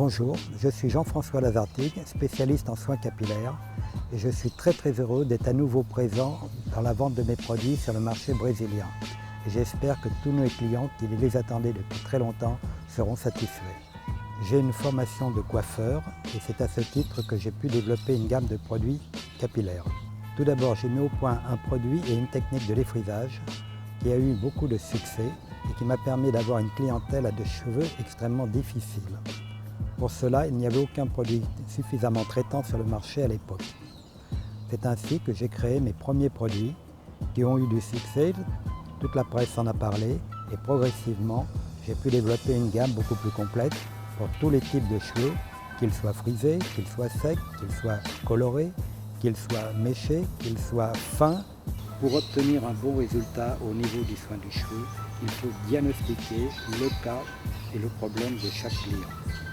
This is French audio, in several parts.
Bonjour, je suis Jean-François Lazartigue, spécialiste en soins capillaires et je suis très heureux d'être à nouveau présent dans la vente de mes produits sur le marché brésilien. Et j'espère que tous nos clients qui les attendaient depuis très longtemps seront satisfaits. J'ai une formation de coiffeur et c'est à ce titre que j'ai pu développer une gamme de produits capillaires. Tout d'abord, j'ai mis au point un produit et une technique de défrisage qui a eu beaucoup de succès et qui m'a permis d'avoir une clientèle à de cheveux extrêmement difficiles. Pour cela, il n'y avait aucun produit suffisamment traitant sur le marché à l'époque. C'est ainsi que j'ai créé mes premiers produits qui ont eu du succès, toute la presse en a parlé et progressivement, j'ai pu développer une gamme beaucoup plus complète pour tous les types de cheveux, qu'ils soient frisés, qu'ils soient secs, qu'ils soient colorés, qu'ils soient méchés, qu'ils soient fins. Pour obtenir un bon résultat au niveau du soin du cheveu, il faut diagnostiquer le cas et le problème de chaque client.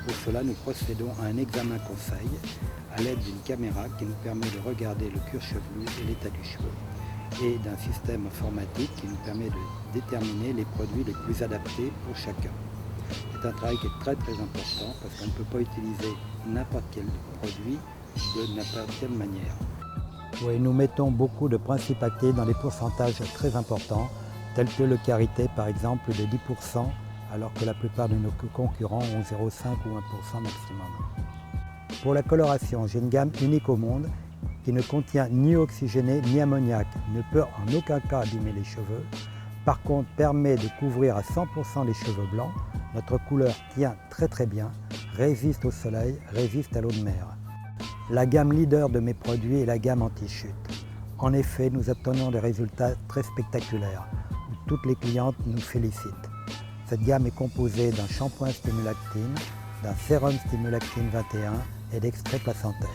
Pour cela, nous procédons à un examen conseil à l'aide d'une caméra qui nous permet de regarder le cuir chevelu et l'état du cheveu et d'un système informatique qui nous permet de déterminer les produits les plus adaptés pour chacun. C'est un travail qui est très important parce qu'on ne peut pas utiliser n'importe quel produit de n'importe quelle manière. Oui, nous mettons beaucoup de principes actifs dans des pourcentages très importants, tels que le karité par exemple de 10%, alors que la plupart de nos concurrents ont 0,5 ou 1% maximum. Pour la coloration, j'ai une gamme unique au monde qui ne contient ni oxygéné ni ammoniac, ne peut en aucun cas abîmer les cheveux. Par contre, permet de couvrir à 100% les cheveux blancs. Notre couleur tient très bien, résiste au soleil, résiste à l'eau de mer. La gamme leader de mes produits est la gamme anti-chute. En effet, nous obtenons des résultats très spectaculaires, où toutes les clientes nous félicitent. Cette gamme est composée d'un shampoing Stimulactine, d'un sérum Stimulactine 21 et d'extrait placentaire.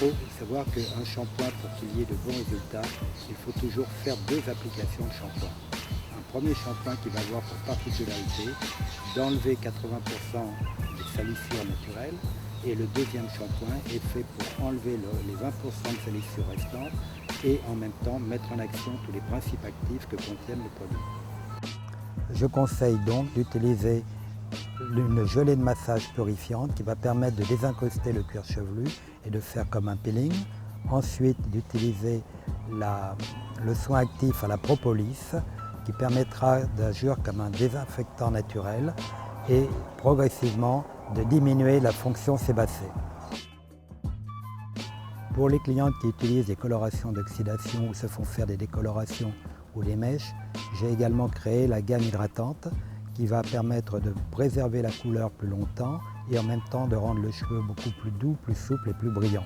Il faut savoir qu'un shampoing, pour qu'il y ait de bons résultats, il faut toujours faire 2 applications de shampoing. Un premier shampoing qui va avoir pour particularité d'enlever 80% des salissures naturelles et le deuxième shampoing est fait pour enlever les 20% de salissures restantes et en même temps mettre en action tous les principes actifs que contiennent les produits. Je conseille donc d'utiliser une gelée de massage purifiante qui va permettre de désincruster le cuir chevelu et de faire comme un peeling. Ensuite, d'utiliser le soin actif à la propolis qui permettra d'agir comme un désinfectant naturel et progressivement de diminuer la fonction sébacée. Pour les clientes qui utilisent des colorations d'oxydation ou se font faire des décolorations ou des mèches, j'ai également créé la gamme hydratante qui va permettre de préserver la couleur plus longtemps et en même temps de rendre le cheveu beaucoup plus doux, plus souple et plus brillant.